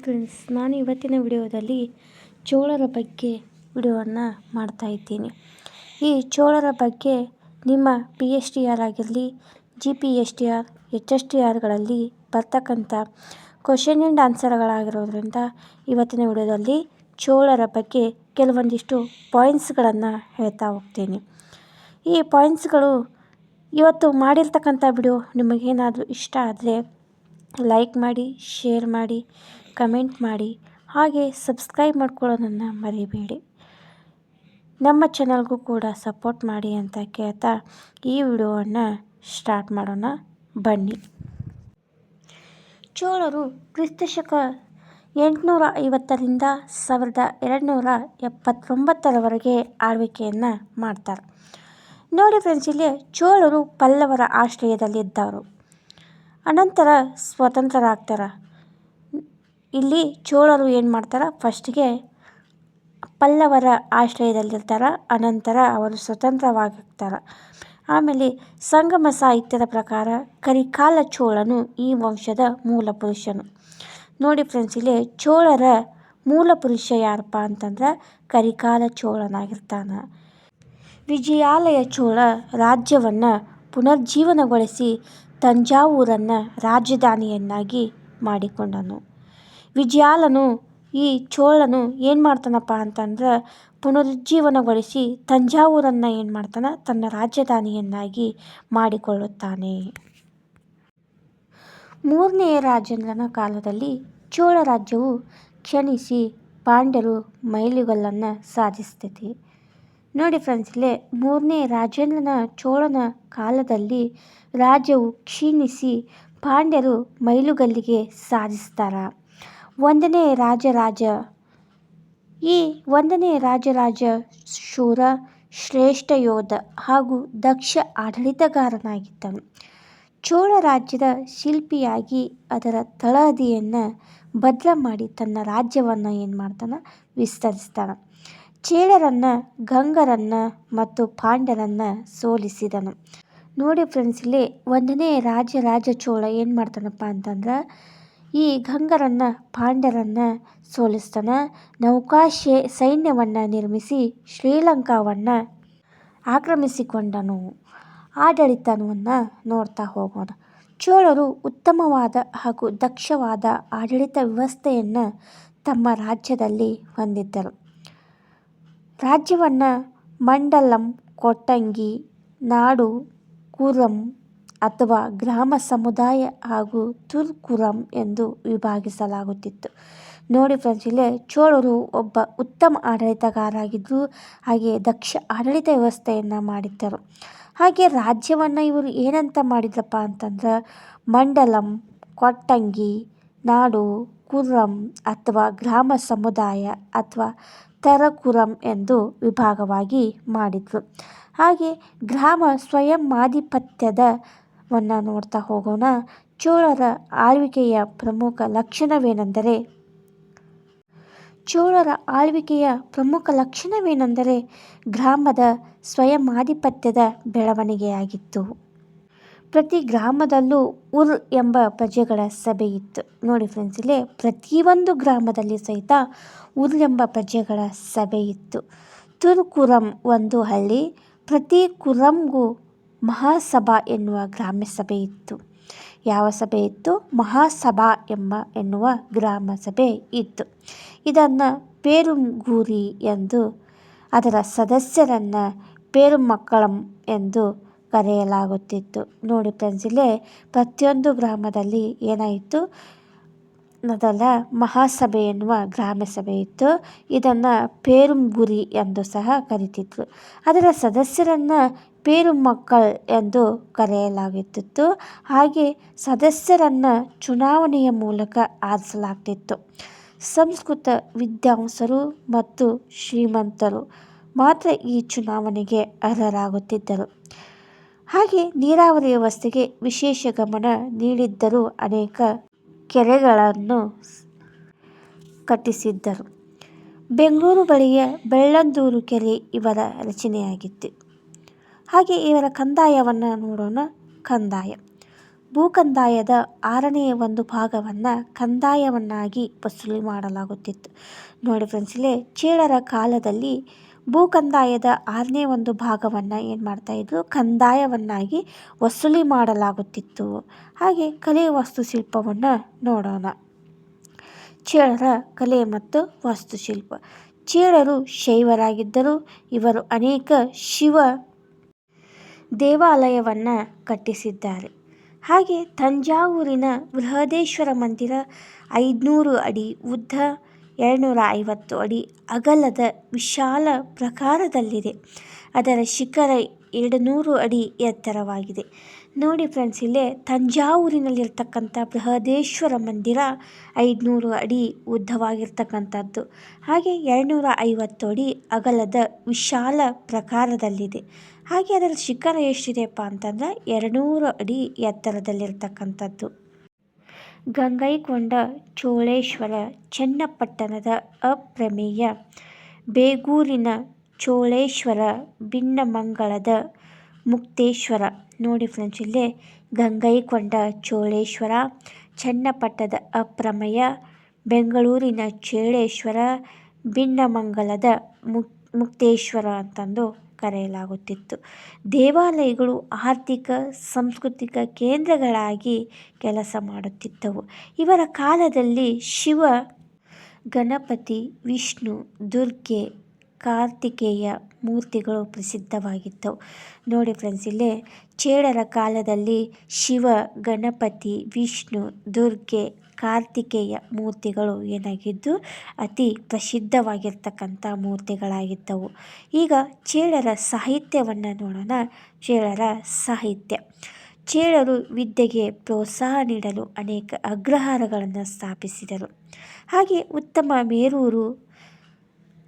Friends, ನಾನು ಇವತ್ತಿನ ವಿಡಿಯೋದಲ್ಲಿ ಚೋಳರ ಬಗ್ಗೆ ವಿಡಿಯೋವನ್ನು ಮಾಡ್ತಾ ಇದ್ದೀನಿ. ಈ ಚೋಳರ ಬಗ್ಗೆ ನಿಮ್ಮ PSTR ಆಗಿರಲಿ, GPSTR, HSTRಗಳಲ್ಲಿ ಬರ್ತಕ್ಕಂಥ ಕ್ವಶನ್ ಆ್ಯಂಡ್ ಆನ್ಸರ್ಗಳಾಗಿರೋದ್ರಿಂದ ಇವತ್ತಿನ ವಿಡಿಯೋದಲ್ಲಿ ಚೋಳರ ಬಗ್ಗೆ ಕೆಲವೊಂದಿಷ್ಟು ಪಾಯಿಂಟ್ಸ್ಗಳನ್ನು ಹೇಳ್ತಾ ಹೋಗ್ತೀನಿ. ಈ ಪಾಯಿಂಟ್ಸ್ಗಳು ಇವತ್ತು ಮಾಡಿರ್ತಕ್ಕಂಥ ವಿಡಿಯೋ ನಿಮಗೇನಾದರೂ ಇಷ್ಟ ಆದರೆ ಲೈಕ್ ಮಾಡಿ, ಶೇರ್ ಮಾಡಿ, ಕಮೆಂಟ್ ಮಾಡಿ, ಹಾಗೆ ಸಬ್ಸ್ಕ್ರೈಬ್ ಮಾಡ್ಕೊಳ್ಳೋದನ್ನು ಮರಿಬೇಡಿ. ನಮ್ಮ ಚಾನಲ್ಗೂ ಕೂಡ ಸಪೋರ್ಟ್ ಮಾಡಿ ಅಂತ ಕೇಳ್ತಾ ಈ ವಿಡಿಯೋವನ್ನು ಸ್ಟಾರ್ಟ್ ಮಾಡೋಣ ಬನ್ನಿ. ಚೋಳರು ಕ್ರಿಸ್ತಶಕ 850ರಿಂದ 1279ರವರೆಗೆ ಆಳ್ವಿಕೆಯನ್ನು ಮಾಡ್ತಾರೆ. ನೋಡಿ ಫ್ರೆಂಡ್ಸ್, ಇಲ್ಲಿ ಚೋಳರು ಪಲ್ಲವರ ಆಶ್ರಯದಲ್ಲಿದ್ದವರು. ಅನಂತರ ಸ್ವತಂತ್ರರಾಗ್ತಾರೆ. ಇಲ್ಲಿ ಚೋಳರು ಏನು ಮಾಡ್ತಾರೆ, ಫಸ್ಟಿಗೆ ಪಲ್ಲವರ ಆಶ್ರಯದಲ್ಲಿರ್ತಾರೆ, ಅನಂತರ ಅವರು ಸ್ವತಂತ್ರವಾಗ್ತಾರೆ. ಆಮೇಲೆ ಸಂಗಮ ಸಾಹಿತ್ಯದ ಪ್ರಕಾರ ಕರಿಕಾಲ ಚೋಳನು ಈ ವಂಶದ ಮೂಲ ಪುರುಷನು. ನೋಡಿ ಫ್ರೆಂಡ್ಸ್, ಇಲ್ಲಿ ಚೋಳರ ಮೂಲ ಪುರುಷ ಯಾರಪ್ಪ ಅಂತಂದ್ರೆ ಕರಿಕಾಲ ಚೋಳನಾಗಿರ್ತಾನೆ. ವಿಜಯಾಲಯ ಚೋಳ ರಾಜ್ಯವನ್ನು ಪುನರ್ಜೀವನಗೊಳಿಸಿ ತಂಜಾವೂರನ್ನು ರಾಜಧಾನಿಯನ್ನಾಗಿ ಮಾಡಿಕೊಂಡನು. ವಿಜಯಾಲನು ಈ ಚೋಳನು ಏನು ಮಾಡ್ತಾನಪ್ಪ ಅಂತಂದ್ರೆ ಪುನರುಜ್ಜೀವನಗೊಳಿಸಿ ತಂಜಾವೂರನ್ನು ಏನು ಮಾಡ್ತಾನೆ, ತನ್ನ ರಾಜಧಾನಿಯನ್ನಾಗಿ ಮಾಡಿಕೊಳ್ಳುತ್ತಾನೆ. 3ನೇ ರಾಜೇಂದ್ರನ ಕಾಲದಲ್ಲಿ ಚೋಳ ರಾಜ್ಯವು ಕ್ಷೀಣಿಸಿ ಪಾಂಡ್ಯರು ಮೈಲಿಗಲ್ಲನ್ನು ಸಾಧಿಸುತ್ತದೆ. ನೋಡಿ ಫ್ರೆಂಡ್ಸ್, ಇಲ್ಲಿ 3ನೇ ರಾಜೇಂದ್ರನ ಚೋಳನ ಕಾಲದಲ್ಲಿ ರಾಜ್ಯವು ಕ್ಷೀಣಿಸಿ ಪಾಂಡ್ಯರು ಮೈಲುಗಲ್ಲಿಗೆ ಸಾಧಿಸ್ತಾರೆ. 1ನೇ ರಾಜರಾಜ ಶೂರ, ಶ್ರೇಷ್ಠ ಯೋಧ ಹಾಗೂ ದಕ್ಷ ಆಡಳಿತಗಾರನಾಗಿದ್ದನು. ಚೋಳ ರಾಜ್ಯದ ಶಿಲ್ಪಿಯಾಗಿ ಅದರ ತಳಹದಿಯನ್ನು ಭದ್ರ ಮಾಡಿ ತನ್ನ ರಾಜ್ಯವನ್ನು ಏನು ಮಾಡ್ತಾನೆ, ವಿಸ್ತರಿಸ್ತಾನೆ. ಚೇಳರನ್ನು, ಗಂಗರನ್ನು ಮತ್ತು ಪಾಂಡ್ಯರನ್ನು ಸೋಲಿಸಿದನು. ನೋಡಿ ಫ್ರೆಂಡ್ಸ್, ಇಲ್ಲಿ 1ನೇ ರಾಜ ಚೋಳ ಏನು ಮಾಡ್ತಾನಪ್ಪ ಅಂತಂದ್ರೆ ಈ ಗಂಗರನ್ನು, ಪಾಂಡ್ಯರನ್ನು ಸೋಲಿಸ್ತಾನೆ. ನೌಕಾ ಸೈನ್ಯವನ್ನು ನಿರ್ಮಿಸಿ ಶ್ರೀಲಂಕಾವನ್ನು ಆಕ್ರಮಿಸಿಕೊಂಡನು. ಆಡಳಿತವನ್ನು ನೋಡ್ತಾ ಹೋಗೋಣ. ಚೋಳರು ಉತ್ತಮವಾದ ಹಾಗೂ ದಕ್ಷವಾದ ಆಡಳಿತ ವ್ಯವಸ್ಥೆಯನ್ನು ತಮ್ಮ ರಾಜ್ಯದಲ್ಲಿ ಹೊಂದಿದ್ದರು. ರಾಜ್ಯವನ್ನು ಮಂಡಲಂ, ಕೊಟ್ಟಂಗಿ, ನಾಡು, ಕುರಂ ಅಥವಾ ಗ್ರಾಮ ಸಮುದಾಯ ಹಾಗೂ ತುರ್ಕುರಂ ಎಂದು ವಿಭಾಗಿಸಲಾಗುತ್ತಿತ್ತು. ನೋಡಿ ಫ್ರೆಂಡ್ಸ್, ಇಲ್ಲಿ ಚೋಳರು ಒಬ್ಬ ಉತ್ತಮ ಆಡಳಿತಗಾರರಾಗಿದ್ದರು, ಹಾಗೆ ದಕ್ಷ ಆಡಳಿತ ವ್ಯವಸ್ಥೆಯನ್ನು ಮಾಡಿದ್ದರು. ಹಾಗೆ ರಾಜ್ಯವನ್ನು ಇವರು ಏನಂತ ಮಾಡಿದ್ರಪ್ಪ ಅಂತಂದ್ರೆ ಮಂಡಲಂ, ಕೊಟ್ಟಂಗಿ, ನಾಡು, ಕುರಂ ಅಥವಾ ಗ್ರಾಮ ಸಮುದಾಯ ಅಥವಾ ತರಕುರಂ ಎಂದು ವಿಭಾಗವಾಗಿ ಮಾಡಿದರು. ಹಾಗೆ ಗ್ರಾಮ ಸ್ವಯಮಾಧಿಪತ್ಯವನ್ನು ನೋಡ್ತಾ ಹೋಗೋಣ. ಚೋಳರ ಆಳ್ವಿಕೆಯ ಪ್ರಮುಖ ಲಕ್ಷಣವೇನೆಂದರೆ ಗ್ರಾಮದ ಸ್ವಯಮಾಧಿಪತ್ಯದ ಬೆಳವಣಿಗೆಯಾಗಿತ್ತು. ಪ್ರತಿ ಗ್ರಾಮದಲ್ಲೂ ಉರ್ ಎಂಬ ಪ್ರಜೆಗಳ ಸಭೆ ಇತ್ತು. ನೋಡಿ ಫ್ರೆಂಡ್ಸ್, ಇಲ್ಲಿ ಪ್ರತಿಯೊಂದು ಗ್ರಾಮದಲ್ಲಿ ಸಹಿತ ಉರ್ ಎಂಬ ಪ್ರಜೆಗಳ ಸಭೆ ಇತ್ತು. ತುರ್ಕುರಂ ಒಂದು ಹಳ್ಳಿ. ಪ್ರತಿ ಕುರಂಗೂ ಮಹಾಸಭಾ ಎನ್ನುವ ಗ್ರಾಮ್ಯ ಸಭೆ ಇತ್ತು. ಯಾವ ಸಭೆ ಇತ್ತು? ಮಹಾಸಭಾ ಎನ್ನುವ ಗ್ರಾಮ ಸಭೆ ಇತ್ತು. ಇದನ್ನು ಪೇರುಂಗೂರಿ ಎಂದು, ಅದರ ಸದಸ್ಯರನ್ನು ಪೇರುಮಕ್ಕಳಂ ಎಂದು ಕರೆಯಲಾಗುತ್ತಿತ್ತು. ನೋಡಿ ಫ್ರೆಂಡ್ಸ್, ಇಲ್ಲೇ ಪ್ರತಿಯೊಂದು ಗ್ರಾಮದಲ್ಲಿ ಏನಾಯಿತು, ಮೊದಲ ಮಹಾಸಭೆ ಎನ್ನುವ ಗ್ರಾಮ ಸಭೆ ಇತ್ತು. ಇದನ್ನು ಪೇರುಂಗುರಿ ಎಂದು ಸಹ ಕರೀತಿದ್ರು. ಅದರ ಸದಸ್ಯರನ್ನು ಪೇರುಮಕ್ಕಳ್ ಎಂದು ಕರೆಯಲಾಗುತ್ತಿತ್ತು. ಹಾಗೆ ಸದಸ್ಯರನ್ನು ಚುನಾವಣೆಯ ಮೂಲಕ ಆರಿಸಲಾಗ್ತಿತ್ತು. ಸಂಸ್ಕೃತ ವಿದ್ವಾಂಸರು ಮತ್ತು ಶ್ರೀಮಂತರು ಮಾತ್ರ ಈ ಚುನಾವಣೆಗೆ ಅರ್ಹರಾಗುತ್ತಿದ್ದರು. ಹಾಗೆ ನೀರಾವರಿ ವ್ಯವಸ್ಥೆಗೆ ವಿಶೇಷ ಗಮನ ನೀಡಿದ್ದರೂ ಅನೇಕ ಕೆರೆಗಳನ್ನು ಕಟ್ಟಿಸಿದ್ದರು. ಬೆಂಗಳೂರು ಬಳಿಯ ಬೆಳ್ಳಂದೂರು ಕೆರೆ ಇವರ ರಚನೆಯಾಗಿತ್ತು. ಹಾಗೆ ಇವರ ಕಂದಾಯವನ್ನು ನೋಡೋಣ. ಕಂದಾಯ: ಭೂಕಂದಾಯದ 6ನೇ ಒಂದು ಭಾಗವನ್ನು ಕಂದಾಯವನ್ನಾಗಿ ವಸೂಲಿ ಮಾಡಲಾಗುತ್ತಿತ್ತು. ನೋಡಿ ಫ್ರೆಂಡ್ಸ್, ಇಲ್ಲಿ ಚೇಳರ ಕಾಲದಲ್ಲಿ ಭೂಕಂದಾಯದ 6ನೇ ಒಂದು ಭಾಗವನ್ನು ಏನು ಮಾಡ್ತಾಯಿದ್ರು, ಕಂದಾಯವನ್ನಾಗಿ ವಸೂಲಿ ಮಾಡಲಾಗುತ್ತಿತ್ತು. ಹಾಗೆ ಕಲೆ ವಾಸ್ತುಶಿಲ್ಪವನ್ನು ನೋಡೋಣ. ಚೇಳರ ಕಲೆ ಮತ್ತು ವಾಸ್ತುಶಿಲ್ಪ. ಚೇಳರು ಶೈವರಾಗಿದ್ದರು. ಇವರು ಅನೇಕ ಶಿವ ದೇವಾಲಯವನ್ನು ಕಟ್ಟಿಸಿದ್ದಾರೆ. ಹಾಗೆ ತಂಜಾವೂರಿನ ಬೃಹದೇಶ್ವರ ಮಂದಿರ 500 ಅಡಿ ಉದ್ದ, 250 ಅಡಿ ಅಗಲದ ವಿಶಾಲ ಪ್ರಕಾರದಲ್ಲಿದೆ. ಅದರ ಶಿಖರ 200 ಅಡಿ ಎತ್ತರವಾಗಿದೆ. ನೋಡಿ ಫ್ರೆಂಡ್ಸ್, ಇಲ್ಲೇ ತಂಜಾವೂರಿನಲ್ಲಿರ್ತಕ್ಕಂಥ ಬೃಹದೇಶ್ವರ ಮಂದಿರ 500 ಅಡಿ ಉದ್ದವಾಗಿರ್ತಕ್ಕಂಥದ್ದು, ಹಾಗೆ 250 ಅಡಿ ಅಗಲದ ವಿಶಾಲ ಪ್ರಕಾರದಲ್ಲಿದೆ. ಹಾಗೆ ಅದರ ಶಿಖರ ಎಷ್ಟಿದೆಯಪ್ಪ ಅಂತಂದ್ರೆ 200 ಅಡಿ ಎತ್ತರದಲ್ಲಿರ್ತಕ್ಕಂಥದ್ದು. ಗಂಗೈಕೊಂಡ ಚೋಳೇಶ್ವರ, ಚನ್ನಪಟ್ಟಣದ ಅಪ್ರಮೇಯ, ಬೇಗೂರಿನ ಚೋಳೇಶ್ವರ, ಬಿನ್ನಮಂಗಲದ ಮುಕ್ತೇಶ್ವರ. ನೋಡಿ ಫ್ರೆಂಡ್ಸ್, ಇಲ್ಲೇ ಗಂಗೈಕೊಂಡ ಚೋಳೇಶ್ವರ, ಚನ್ನಪಟ್ಟಣದ ಅಪ್ರಮೇಯ, ಬೆಂಗಳೂರಿನ ಚೋಳೇಶ್ವರ, ಬಿನ್ನಮಂಗಲದ ಮುಕ್ತೇಶ್ವರ ಅಂತಂದು ಕರೆಯಲಾಗುತ್ತಿತ್ತು. ದೇವಾಲಯಗಳು ಆರ್ಥಿಕ ಸಾಂಸ್ಕೃತಿಕ ಕೇಂದ್ರಗಳಾಗಿ ಕೆಲಸ ಮಾಡುತ್ತಿದ್ದವು. ಇವರ ಕಾಲದಲ್ಲಿ ಶಿವ, ಗಣಪತಿ, ವಿಷ್ಣು, ದುರ್ಗೆ, ಕಾರ್ತಿಕೇಯ ಮೂರ್ತಿಗಳು ಪ್ರಸಿದ್ಧವಾಗಿದ್ದವು. ನೋಡಿ ಫ್ರೆಂಡ್ಸ್, ಇಲ್ಲೇ ಚೇಳರ ಕಾಲದಲ್ಲಿ ಶಿವ, ಗಣಪತಿ, ವಿಷ್ಣು, ದುರ್ಗೆ, ಕಾರ್ತಿಕೇಯ ಮೂರ್ತಿಗಳು ಏನಾಗಿದ್ದು ಅತಿ ಪ್ರಸಿದ್ಧವಾಗಿರ್ತಕ್ಕಂಥ ಮೂರ್ತಿಗಳಾಗಿದ್ದವು. ಈಗ ಚೇಳರ ಸಾಹಿತ್ಯವನ್ನು ನೋಡೋಣ. ಚೇಳರ ಸಾಹಿತ್ಯ. ಚೇಳರು ವಿದ್ಯೆಗೆ ಪ್ರೋತ್ಸಾಹ ನೀಡಲು ಅನೇಕ ಅಗ್ರಹಾರಗಳನ್ನು ಸ್ಥಾಪಿಸಿದರು. ಹಾಗೆ ಉತ್ತಮ ಮೇರೂರು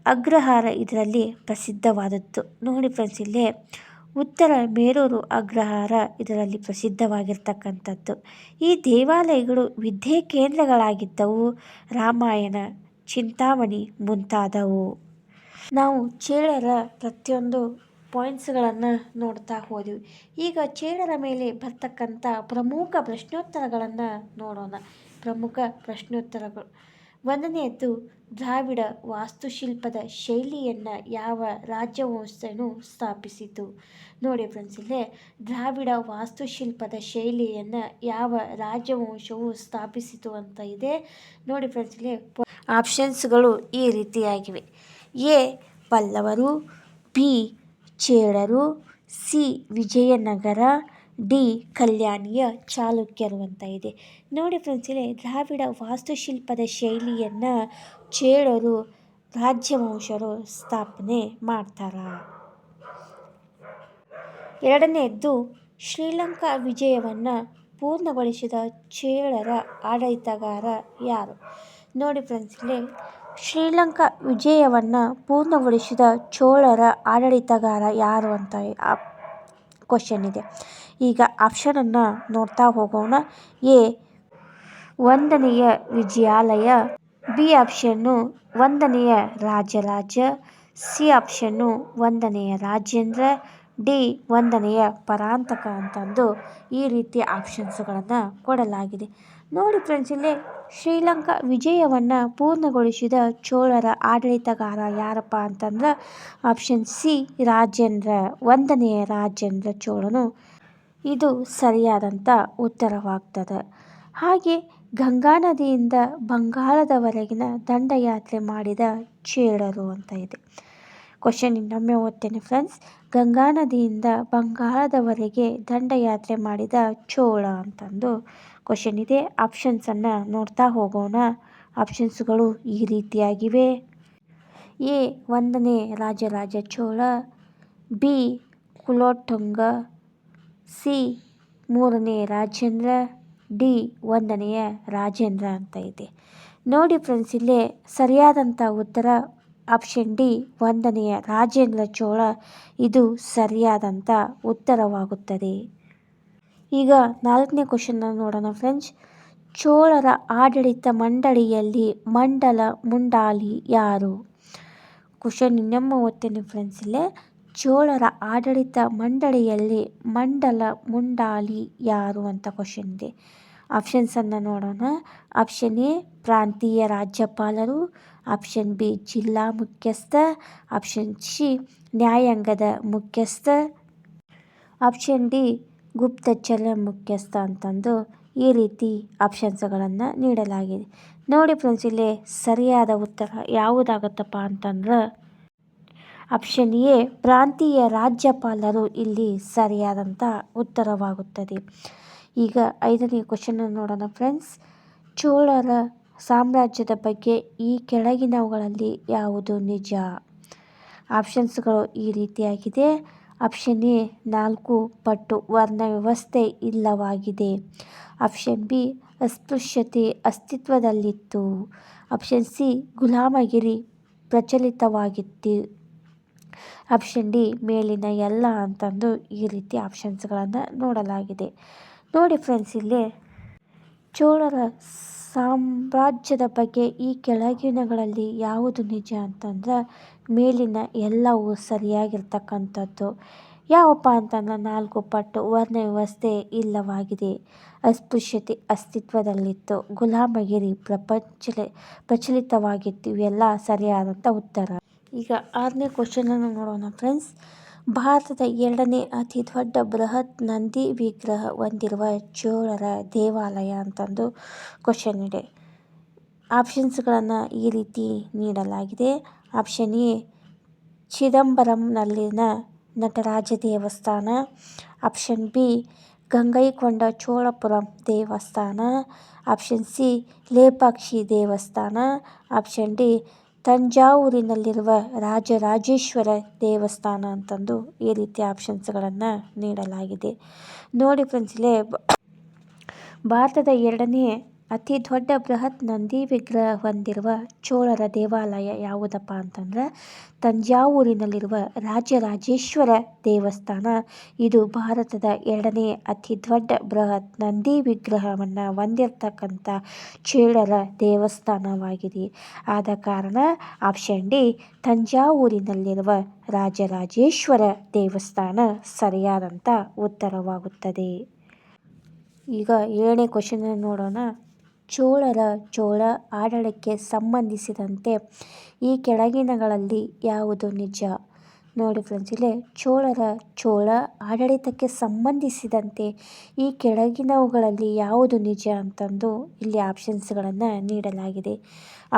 ಅಗ್ರಹಾರ ಇದರಲ್ಲಿ ಪ್ರಸಿದ್ಧವಾದದ್ದು. ನೋಡಿ ಫ್ರೆಂಡ್ಸ್, ಇಲ್ಲೇ ಉತ್ತರ ಮೇರೂರು ಅಗ್ರಹಾರ ಇದರಲ್ಲಿ ಪ್ರಸಿದ್ಧವಾಗಿರ್ತಕ್ಕಂಥದ್ದು. ಈ ದೇವಾಲಯಗಳು ವಿದ್ಯೆ ಕೇಂದ್ರಗಳಾಗಿದ್ದವು. ರಾಮಾಯಣ, ಚಿಂತಾಮಣಿ ಮುಂತಾದವು. ನಾವು ಚೇಳರ ಪ್ರತಿಯೊಂದು ಪಾಯಿಂಟ್ಸ್ಗಳನ್ನು ನೋಡ್ತಾ ಹೋದ್ವಿ. ಈಗ ಚೇಳರ ಮೇಲೆ ಬರ್ತಕ್ಕಂಥ ಪ್ರಮುಖ ಪ್ರಶ್ನೋತ್ತರಗಳನ್ನು ನೋಡೋಣ. ಪ್ರಮುಖ ಪ್ರಶ್ನೋತ್ತರಗಳು. 1ನೇದ್ದು, ದ್ರಾವಿಡ ವಾಸ್ತುಶಿಲ್ಪದ ಶೈಲಿಯನ್ನು ಯಾವ ರಾಜವಂಶವು ಸ್ಥಾಪಿಸಿತು? ನೋಡಿ ಫ್ರೆಂಡ್ಸ್, ಇಲ್ಲೇ ದ್ರಾವಿಡ ವಾಸ್ತುಶಿಲ್ಪದ ಶೈಲಿಯನ್ನು ಯಾವ ರಾಜವಂಶವು ಸ್ಥಾಪಿಸಿತು ಅಂತ ಇದೆ. ನೋಡಿ ಫ್ರೆಂಡ್ಸ್, ಇಲ್ಲಿ ಆಪ್ಷನ್ಸ್ಗಳು ಈ ರೀತಿಯಾಗಿವೆ. ಎ ಪಲ್ಲವರು, ಬಿ ಚೇಳರು, ಸಿ ವಿಜಯನಗರ, ಡಿ ಕಲ್ಯಾಣಿಯ ಚಾಲುಕ್ಯರು ಅಂತ ಇದೆ. ನೋಡಿ ಫ್ರೆಂಡ್ಸ್, ಇಲ್ಲಿ ದ್ರಾವಿಡ ವಾಸ್ತುಶಿಲ್ಪದ ಶೈಲಿಯನ್ನು ಚೇಳರು ರಾಜ್ಯವಂಶರು ಸ್ಥಾಪನೆ ಮಾಡ್ತಾರ. 2ನೇದ್ದು, ಶ್ರೀಲಂಕಾ ವಿಜಯವನ್ನು ಪೂರ್ಣಗೊಳಿಸಿದ ಚೇಳರ ಆಡಳಿತಗಾರ ಯಾರು? ನೋಡಿ ಫ್ರೆಂಡ್ಸ್, ಇಲ್ಲಿ ಶ್ರೀಲಂಕಾ ವಿಜಯವನ್ನು ಪೂರ್ಣಗೊಳಿಸಿದ ಚೋಳರ ಆಡಳಿತಗಾರ ಯಾರು ಅಂತ ಕ್ವಶನ್ ಇದೆ. ಈಗ ಆಪ್ಷನನ್ನು ನೋಡ್ತಾ ಹೋಗೋಣ. ಎ 1ನೆಯ ವಿಜಯಾಲಯ, ಬಿ ಆಪ್ಷನ್ನು 1ನೆಯ ರಾಜರಾಜ, ಸಿ ಆಪ್ಷನ್ನು 1ನೆಯ ರಾಜೇಂದ್ರ, ಡಿ 1ನೆಯ ಪರಾಂತಕ ಅಂತಂದು ಈ ರೀತಿಯ ಆಪ್ಷನ್ಸ್ಗಳನ್ನು ಕೊಡಲಾಗಿದೆ. ನೋಡಿ ಫ್ರೆಂಡ್ಸ್, ಇಲ್ಲಿ ಶ್ರೀಲಂಕಾ ವಿಜಯವನ್ನು ಪೂರ್ಣಗೊಳಿಸಿದ ಚೋಳರ ಆಡಳಿತಗಾರ ಯಾರಪ್ಪ ಅಂತಂದ್ರೆ ಆಪ್ಷನ್ ಸಿ ರಾಜೇಂದ್ರ, 1ನೆಯ ರಾಜೇಂದ್ರ ಚೋಳನು ಇದು ಸರಿಯಾದಂಥ ಉತ್ತರವಾಗ್ತದೆ. ಹಾಗೆ ಗಂಗಾ ನದಿಯಿಂದ ಬಂಗಾಳದವರೆಗಿನ ದಂಡಯಾತ್ರೆ ಮಾಡಿದ ಚೇಳರು ಅಂತ ಇದೆ. ಕ್ವಶನ್ ಇನ್ನೊಮ್ಮೆ ಓದ್ತೇನೆ ಫ್ರೆಂಡ್ಸ್. ಗಂಗಾ ನದಿಯಿಂದ ಬಂಗಾಳದವರೆಗೆ ದಂಡಯಾತ್ರೆ ಮಾಡಿದ ಚೋಳ ಅಂತಂದು ಕ್ವಶನ್ ಇದೆ. ಆಪ್ಷನ್ಸನ್ನು ನೋಡ್ತಾ ಹೋಗೋಣ. ಆಪ್ಷನ್ಸ್ಗಳು ಈ ರೀತಿಯಾಗಿವೆ. ಎ 1ನೇ ರಾಜರಾಜ ಚೋಳ, ಬಿ ಕುಲೋತ್ತುಂಗ, ಸಿ 3ನೇ ರಾಜೇಂದ್ರ, ಡಿ 1ನೆಯ ರಾಜೇಂದ್ರ ಅಂತ ಇದೆ. ನೋಡಿ ಫ್ರೆಂಡ್ಸ್, ಇಲ್ಲೇ ಸರಿಯಾದಂಥ ಉತ್ತರ ಆಪ್ಷನ್ ಡಿ 1ನೆಯ ರಾಜೇಂದ್ರ ಚೋಳ ಇದು ಸರಿಯಾದಂಥ ಉತ್ತರವಾಗುತ್ತದೆ. ಈಗ 4ನೇ ಕ್ವಶನ್ನ ನೋಡೋಣ ಫ್ರೆಂಡ್ಸ್. ಚೋಳರ ಆಡಳಿತ ಮಂಡಳಿಯಲ್ಲಿ ಮಂಡಲ ಮುಂಡಾಲಿ ಯಾರು? ಕ್ವಶನ್ ಇನ್ನೊಮ್ಮೆ ಓದ್ತೇನೆ ಫ್ರೆಂಡ್ಸ್. ಇಲ್ಲೇ ಚೋಳರ ಆಡಳಿತ ಮಂಡಳಿಯಲ್ಲಿ ಮಂಡಲ ಮುಂಡಾಳಿ ಯಾರು ಅಂತ ಕ್ವಶನ್ ಇದೆ. ಆಪ್ಷನ್ಸನ್ನು ನೋಡೋಣ. ಆಪ್ಷನ್ ಎ ಪ್ರಾಂತೀಯ ರಾಜ್ಯಪಾಲರು, ಆಪ್ಷನ್ ಬಿ ಜಿಲ್ಲಾ ಮುಖ್ಯಸ್ಥ, ಆಪ್ಷನ್ ಸಿ ನ್ಯಾಯಾಂಗದ ಮುಖ್ಯಸ್ಥ, ಆಪ್ಷನ್ ಡಿ ಗುಪ್ತಚರ ಮುಖ್ಯಸ್ಥ ಅಂತಂದು ಈ ರೀತಿ ಆಪ್ಷನ್ಸ್ಗಳನ್ನು ನೀಡಲಾಗಿದೆ. ನೋಡಿ ಫ್ರೆಂಡ್ಸ್, ಇಲ್ಲಿ ಸರಿಯಾದ ಉತ್ತರ ಯಾವುದಾಗುತ್ತಪ್ಪ ಅಂತಂದ್ರೆ ಆಪ್ಷನ್ ಎ ಪ್ರಾಂತೀಯ ರಾಜ್ಯಪಾಲರು ಇಲ್ಲಿ ಸರಿಯಾದಂಥ ಉತ್ತರವಾಗುತ್ತದೆ. ಈಗ 5ನೇ ಕ್ವಶನ್ ನೋಡೋಣ ಫ್ರೆಂಡ್ಸ್. ಚೋಳರ ಸಾಮ್ರಾಜ್ಯದ ಬಗ್ಗೆ ಈ ಕೆಳಗಿನವುಗಳಲ್ಲಿ ಯಾವುದು ನಿಜ? ಆಪ್ಷನ್ಸ್ಗಳು ಈ ರೀತಿಯಾಗಿದೆ. ಆಪ್ಷನ್ ಎ 4 ಪಟ್ಟು ವರ್ಣ ವ್ಯವಸ್ಥೆ ಇಲ್ಲವಾಗಿದೆ, ಆಪ್ಷನ್ ಬಿ ಅಸ್ಪೃಶ್ಯತೆ ಅಸ್ತಿತ್ವದಲ್ಲಿತ್ತು, ಆಪ್ಷನ್ ಸಿ ಗುಲಾಮಗಿರಿ ಪ್ರಚಲಿತವಾಗಿತ್ತು, ಆಪ್ಷನ್ ಡಿ ಮೇಲಿನ ಎಲ್ಲ ಅಂತಂದು ಈ ರೀತಿ ಆಪ್ಷನ್ಸ್ಗಳನ್ನು ನೋಡಲಾಗಿದೆ. ನೋಡಿ ಫ್ರೆಂಡ್ಸ್, ಇಲ್ಲಿ ಚೋಳರ ಸಾಮ್ರಾಜ್ಯದ ಬಗ್ಗೆ ಈ ಕೆಳಗಿನಗಳಲ್ಲಿ ಯಾವುದು ನಿಜ ಅಂತಂದ್ರೆ ಮೇಲಿನ ಎಲ್ಲವೂ ಸರಿಯಾಗಿರ್ತಕ್ಕಂಥದ್ದು. ಯಾವಪ್ಪ ಅಂತಂದ್ರೆ 4 ಪಟ್ಟು ವರ್ಣ ವ್ಯವಸ್ಥೆ ಇಲ್ಲವಾಗಿದೆ, ಅಸ್ಪೃಶ್ಯತೆ ಅಸ್ತಿತ್ವದಲ್ಲಿತ್ತು, ಗುಲಾಮಗಿರಿ ಪ್ರಚಲಿತವಾಗಿತ್ತು. ಇವೆಲ್ಲ ಸರಿಯಾದಂಥ ಉತ್ತರ. ಈಗ 6ನೇ ಕ್ವಶನನ್ನು ನೋಡೋಣ ಫ್ರೆಂಡ್ಸ್. ಭಾರತದ 2ನೇ ಅತಿ ದೊಡ್ಡ ಬೃಹತ್ ನಂದಿ ವಿಗ್ರಹ ಹೊಂದಿರುವ ಚೋಳರ ದೇವಾಲಯ ಅಂತಂದು ಕ್ವಶನ್ ಇದೆ. ಆಪ್ಷನ್ಸ್ಗಳನ್ನು ಈ ರೀತಿ ನೀಡಲಾಗಿದೆ. ಆಪ್ಷನ್ ಎ ಚಿದಂಬರಂನಲ್ಲಿನ ನಟರಾಜ ದೇವಸ್ಥಾನ, ಆಪ್ಷನ್ ಬಿ ಗಂಗೈಕೊಂಡ ಚೋಳಪುರಂ ದೇವಸ್ಥಾನ, ಆಪ್ಷನ್ ಸಿ ಲೇಪಾಕ್ಷಿ ದೇವಸ್ಥಾನ, ಆಪ್ಷನ್ ಡಿ ತಂಜಾವೂರಿನಲ್ಲಿರುವ ರಾಜರಾಜೇಶ್ವರ ದೇವಸ್ಥಾನ ಅಂತಂದು ಈ ರೀತಿ ಆಪ್ಷನ್ಸ್ಗಳನ್ನು ನೀಡಲಾಗಿದೆ. ನೋಡಿ ಫ್ರೆಂಡ್ಸ್, ಇಲ್ಲೇ ಭಾರತದ 2ನೇ ಅತಿ ದೊಡ್ಡ ಬೃಹತ್ ನಂದಿ ವಿಗ್ರಹ ಹೊಂದಿರುವ ಚೋಳರ ದೇವಾಲಯ ಯಾವುದಪ್ಪ ಅಂತಂದ್ರೆ ತಂಜಾವೂರಿನಲ್ಲಿರುವ ರಾಜರಾಜೇಶ್ವರ ದೇವಸ್ಥಾನ. ಇದು ಭಾರತದ 2ನೇ ಅತಿ ದೊಡ್ಡ ಬೃಹತ್ ನಂದಿ ವಿಗ್ರಹವನ್ನು ಹೊಂದಿರತಕ್ಕಂಥ ಚೋಳರ ದೇವಸ್ಥಾನವಾಗಿದೆ. ಆದ ಕಾರಣ ಆಪ್ಷನ್ ಡಿ ತಂಜಾವೂರಿನಲ್ಲಿರುವ ರಾಜರಾಜೇಶ್ವರ ದೇವಸ್ಥಾನ ಸರಿಯಾದಂಥ ಉತ್ತರವಾಗುತ್ತದೆ. ಈಗ 7ನೇ ಕ್ವಶನ್ ನೋಡೋಣ. ಚೋಳ ಆಡಳಿತಕ್ಕೆ ಸಂಬಂಧಿಸಿದಂತೆ ಈ ಕೆಳಗಿನಗಳಲ್ಲಿ ಯಾವುದು ನಿಜ? ನೋಡಿ ಫ್ರೆಂಡ್ಸ್, ಇಲ್ಲಿ ಚೋಳ ಆಡಳಿತಕ್ಕೆ ಸಂಬಂಧಿಸಿದಂತೆ ಈ ಕೆಳಗಿನವುಗಳಲ್ಲಿ ಯಾವುದು ನಿಜ ಅಂತಂದು ಇಲ್ಲಿ ಆಪ್ಷನ್ಸ್ಗಳನ್ನು ನೀಡಲಾಗಿದೆ.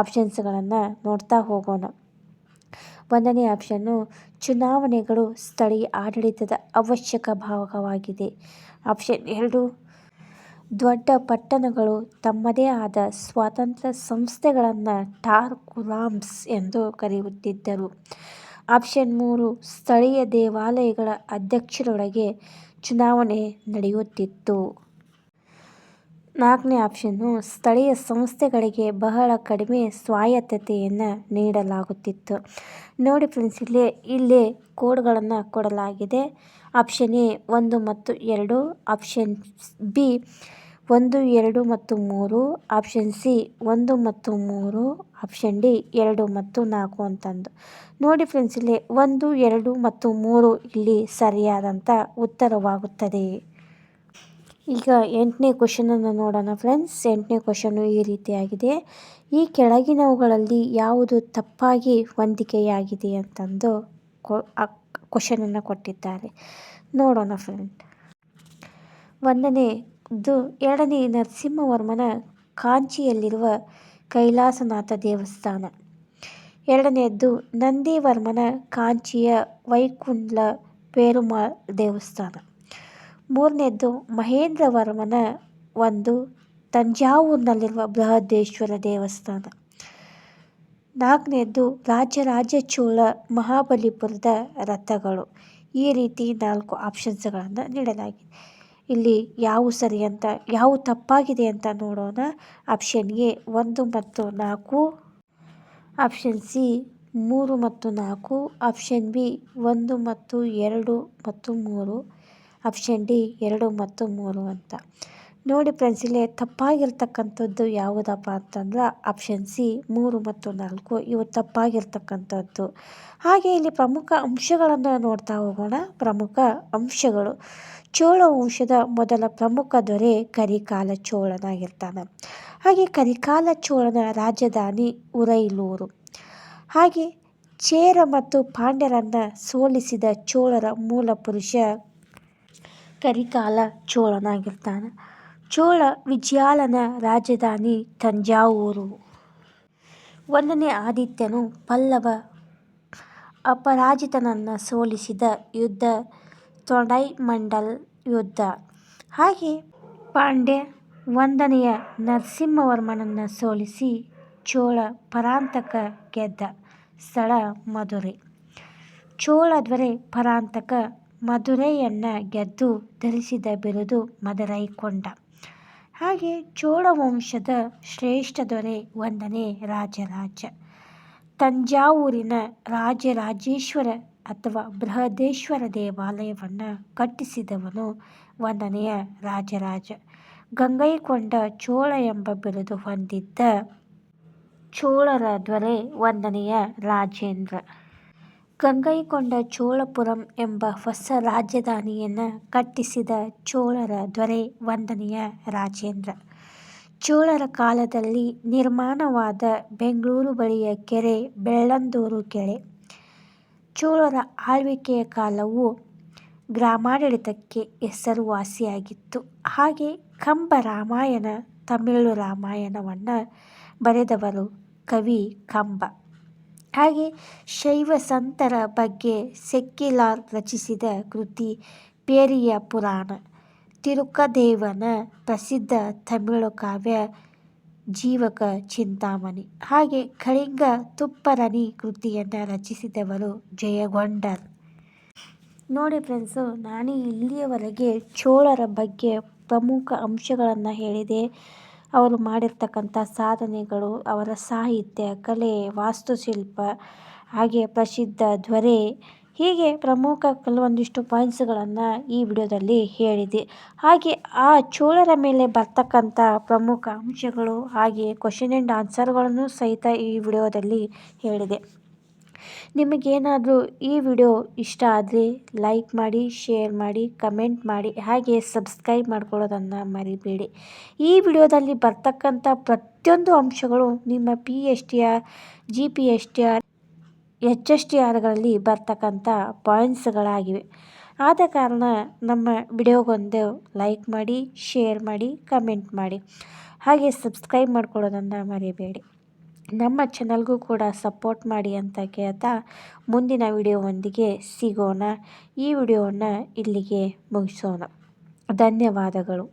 ಆಪ್ಷನ್ಸ್ಗಳನ್ನು ನೋಡ್ತಾ ಹೋಗೋಣ. 1ನೇ ಆಪ್ಷನ್ನು ಚುನಾವಣೆಗಳು ಸ್ಥಳೀಯ ಆಡಳಿತದ ಅವಶ್ಯಕ ಭಾಗವಾಗಿದೆ. ಆಪ್ಷನ್ 2 ದೊಡ್ಡ ಪಟ್ಟಣಗಳು ತಮ್ಮದೇ ಆದ ಸ್ವತಂತ್ರ ಸಂಸ್ಥೆಗಳನ್ನು ಟಾರ್-ಕುಲಾಮ್ಸ್ ಎಂದು ಕರೆಯುತ್ತಿದ್ದರು. ಆಪ್ಷನ್ 3 ಸ್ಥಳೀಯ ದೇವಾಲಯಗಳ ಅಧ್ಯಕ್ಷರೊಳಗೆ ಚುನಾವಣೆ ನಡೆಯುತ್ತಿತ್ತು. 4ನೇ ಆಪ್ಷನ್ನು ಸ್ಥಳೀಯ ಸಂಸ್ಥೆಗಳಿಗೆ ಬಹಳ ಕಡಿಮೆ ಸ್ವಾಯತ್ತತೆಯನ್ನು ನೀಡಲಾಗುತ್ತಿತ್ತು. ನೋಡಿ ಫ್ರೆಂಡ್ಸ್, ಇಲ್ಲಿ ಕೋಡ್ಗಳನ್ನು ಕೊಡಲಾಗಿದೆ. ಆಪ್ಷನ್ ಎ 1 ಮತ್ತು 2, ಆಪ್ಷನ್ ಬಿ 1, 2 ಮತ್ತು 3, ಆಪ್ಷನ್ ಸಿ 1 ಮತ್ತು 3, ಆಪ್ಷನ್ ಡಿ 2 ಮತ್ತು 4 ಅಂತಂದು. ನೋಡಿ ಫ್ರೆಂಡ್ಸ್, ಇಲ್ಲಿ 1, 2 ಮತ್ತು 3 ಇಲ್ಲಿ ಸರಿಯಾದಂಥ ಉತ್ತರವಾಗುತ್ತದೆ. ಈಗ 8ನೇ ಕ್ವಶನನ್ನು ನೋಡೋಣ ಫ್ರೆಂಡ್ಸ್. 8ನೇ ಕ್ವಶನು ಈ ರೀತಿಯಾಗಿದೆ. ಈ ಕೆಳಗಿನವುಗಳಲ್ಲಿ ಯಾವುದು ತಪ್ಪಾಗಿ ಹೊಂದಿಕೆಯಾಗಿದೆ ಅಂತಂದು ಕ್ವಶನನ್ನು ಕೊಟ್ಟಿದ್ದಾರೆ. ನೋಡೋಣ ಫ್ರೆಂಡ್. 1ನೇದು 2ನೇ ನರಸಿಂಹವರ್ಮನ ಕಾಂಚಿಯಲ್ಲಿರುವ ಕೈಲಾಸನಾಥ ದೇವಸ್ಥಾನ. 2ನೇದು ನಂದಿವರ್ಮನ ಕಾಂಚಿಯ ವೈಕುಂಡ್ಲ ಪೆರುಮಾಳ್ ದೇವಸ್ಥಾನ. 3ನೇದು ಮಹೇಂದ್ರವರ್ಮನ ಒಂದು ತಂಜಾವೂರಿನಲ್ಲಿರುವ ಬೃಹದೇಶ್ವರ ದೇವಸ್ಥಾನ. 4ನೇದು ರಾಜರಾಜ ಚೋಳ ಮಹಾಬಲಿಪುರದ ರಥಗಳು. ಈ ರೀತಿ 4 ಆಪ್ಷನ್ಸ್ಗಳನ್ನು ನೀಡಲಾಗಿದೆ. ಇಲ್ಲಿ ಯಾವು ತಪ್ಪಾಗಿದೆ ಅಂತ ನೋಡೋಣ. ಆಪ್ಷನ್ ಎ 1 ಮತ್ತು 4, ಆಪ್ಷನ್ ಸಿ 3 ಮತ್ತು 4, ಆಪ್ಷನ್ ಬಿ 1 ಮತ್ತು 2 ಮತ್ತು 3, ಆಪ್ಷನ್ ಡಿ 2 ಮತ್ತು 3 ಅಂತ. ನೋಡಿ ಫ್ರೆಂಡ್ಸ್, ಇಲ್ಲಿ ತಪ್ಪಾಗಿರ್ತಕ್ಕಂಥದ್ದು ಯಾವುದಪ್ಪ ಅಂತಂದ್ರೆ ಆಪ್ಷನ್ ಸಿ 3 ಮತ್ತು 4 ಇವು ತಪ್ಪಾಗಿರ್ತಕ್ಕಂಥದ್ದು. ಹಾಗೆ ಇಲ್ಲಿ ಪ್ರಮುಖ ಅಂಶಗಳನ್ನು ನೋಡ್ತಾ ಹೋಗೋಣ. ಪ್ರಮುಖ ಅಂಶಗಳು: ಚೋಳ ವಂಶದ ಮೊದಲ ಪ್ರಮುಖ ದೊರೆ ಕರಿಕಾಲ ಚೋಳನಾಗಿರ್ತಾನೆ. ಹಾಗೆ ಕರಿಕಾಲ ಚೋಳನ ರಾಜಧಾನಿ ಉರೈಲೂರು. ಹಾಗೆ ಚೇರ ಮತ್ತು ಪಾಂಡ್ಯರನ್ನು ಸೋಲಿಸಿದ ಚೋಳರ ಮೂಲ ಪುರುಷ ಕರಿಕಾಲ ಚೋಳನಾಗಿರ್ತಾನೆ. ಚೋಳ ವಿಜಯಾಲನ ರಾಜಧಾನಿ ತಂಜಾವೂರು. 1ನೇ ಆದಿತ್ಯನು ಪಲ್ಲವ ಅಪರಾಜಿತನನ್ನು ಸೋಲಿಸಿದ ಯುದ್ಧ ತೊಂಡೈಮಂಡಲ್ ಯುದ್ಧ. ಹಾಗೆ ಪಾಂಡ್ಯ 1ನೆಯ ನರಸಿಂಹವರ್ಮನನ್ನು ಸೋಲಿಸಿ ಚೋಳ ಪರಾಂತಕ ಗೆದ್ದ ಸ್ಥಳ ಮಧುರೆ. ಚೋಳ ದೊರೆ ಪರಾಂತಕ ಮಧುರೆಯನ್ನು ಗೆದ್ದು ಧರಿಸಿದ ಬಿರುದು ಮದರೈಕೊಂಡ. ಹಾಗೆ ಚೋಳ ವಂಶದ ಶ್ರೇಷ್ಠ ದೊರೆ 1ನೇ ರಾಜರಾಜ. ತಂಜಾವೂರಿನ ರಾಜರಾಜೇಶ್ವರ ಅಥವಾ ಬೃಹದೇಶ್ವರ ದೇವಾಲಯವನ್ನು ಕಟ್ಟಿಸಿದವನು 1ನೆಯ ರಾಜರಾಜ. ಗಂಗೈಕೊಂಡ ಚೋಳ ಎಂಬ ಬಿರುದು ಹೊಂದಿದ್ದ ಚೋಳರ ದೊರೆ 1ನೆಯ ರಾಜೇಂದ್ರ. ಗಂಗೈಕೊಂಡ ಚೋಳಪುರಂ ಎಂಬ ಹೊಸ ರಾಜಧಾನಿಯನ್ನು ಕಟ್ಟಿಸಿದ ಚೋಳರ ದೊರೆ 1ನೆಯ ರಾಜೇಂದ್ರ. ಚೋಳರ ಕಾಲದಲ್ಲಿ ನಿರ್ಮಾಣವಾದ ಬೆಂಗಳೂರು ಬಳಿಯ ಕೆರೆ ಬೆಳ್ಳಂದೂರು ಕೆರೆ. ಚೋಳರ ಆಳ್ವಿಕೆಯ ಕಾಲವು ಗ್ರಾಮಾಡಳಿತಕ್ಕೆ ಹೆಸರುವಾಸಿಯಾಗಿತ್ತು. ಹಾಗೆ ಕಂಬ ರಾಮಾಯಣ ತಮಿಳು ರಾಮಾಯಣವನ್ನು ಬರೆದವರು ಕವಿ ಕಂಬ. ಹಾಗೆ ಶೈವ ಸಂತರ ಬಗ್ಗೆ ಸೆಕ್ಕಿಲಾರ್ ರಚಿಸಿದ ಕೃತಿ ಪೇರಿಯ ಪುರಾಣ. ತಿರುಕದೇವನ ಪ್ರಸಿದ್ಧ ತಮಿಳು ಕಾವ್ಯ ಜೀವಕ ಚಿಂತಾಮಣಿ. ಹಾಗೆ ಕಳಿಂಗ ತುಪ್ಪರಣಿ ಕೃತಿಯನ್ನು ರಚಿಸಿದವರು ಜಯಗೊಂಡರ್. ನೋಡಿ ಫ್ರೆಂಡ್ಸು, ನಾನು ಇಲ್ಲಿಯವರೆಗೆ ಚೋಳರ ಬಗ್ಗೆ ಪ್ರಮುಖ ಅಂಶಗಳನ್ನು ಹೇಳಿದೆ. ಅವರು ಮಾಡಿರ್ತಕ್ಕಂಥ ಸಾಧನೆಗಳು, ಅವರ ಸಾಹಿತ್ಯ, ಕಲೆ, ವಾಸ್ತುಶಿಲ್ಪ, ಹಾಗೆ ಪ್ರಸಿದ್ಧ ದೊರೆ, ಹೀಗೆ ಪ್ರಮುಖ ಕೆಲವೊಂದಿಷ್ಟು ಪಾಯಿಂಟ್ಸ್ಗಳನ್ನು ಈ ವಿಡಿಯೋದಲ್ಲಿ ಹೇಳಿದೆ. ಹಾಗೆ ಆ ಚೋಳರ ಮೇಲೆ ಬರ್ತಕ್ಕಂಥ ಪ್ರಮುಖ ಅಂಶಗಳು ಹಾಗೆ ಕ್ವಶನ್ ಆ್ಯಂಡ್ ಆನ್ಸರ್ಗಳನ್ನು ಸಹಿತ ಈ ವಿಡಿಯೋದಲ್ಲಿ ಹೇಳಿದೆ. ನಿಮಗೇನಾದರೂ ಈ ವಿಡಿಯೋ ಇಷ್ಟ ಆದರೆ ಲೈಕ್ ಮಾಡಿ, ಶೇರ್ ಮಾಡಿ, ಕಮೆಂಟ್ ಮಾಡಿ, ಹಾಗೆ ಸಬ್ಸ್ಕ್ರೈಬ್ ಮಾಡ್ಕೊಳ್ಳೋದನ್ನು ಮರಿಬೇಡಿ. ಈ ವಿಡಿಯೋದಲ್ಲಿ ಬರ್ತಕ್ಕಂಥ ಪ್ರತಿಯೊಂದು ಅಂಶಗಳು ನಿಮ್ಮ PSTR, GPSTR, HSTRಗಳಲ್ಲಿ ಬರ್ತಕ್ಕಂಥ ಪಾಯಿಂಟ್ಸ್ಗಳಾಗಿವೆ. ಆದ ಕಾರಣ ನಮ್ಮ ವಿಡಿಯೋಗೊಂದು ಲೈಕ್ ಮಾಡಿ, ಶೇರ್ ಮಾಡಿ, ಕಮೆಂಟ್ ಮಾಡಿ, ಹಾಗೆ ಸಬ್ಸ್ಕ್ರೈಬ್ ಮಾಡ್ಕೊಳ್ಳೋದನ್ನು ಮರಿಬೇಡಿ. ನಮ್ಮ ಚಾನಲ್ಗೂ ಕೂಡ ಸಪೋರ್ಟ್ ಮಾಡಿ ಅಂತ ಕೇಳ್ತಾ ಮುಂದಿನ ವಿಡಿಯೋವೊಂದಿಗೆ ಸಿಗೋಣ. ಈ ವಿಡಿಯೋವನ್ನು ಇಲ್ಲಿಗೆ ಮುಗಿಸೋಣ. ಧನ್ಯವಾದಗಳು.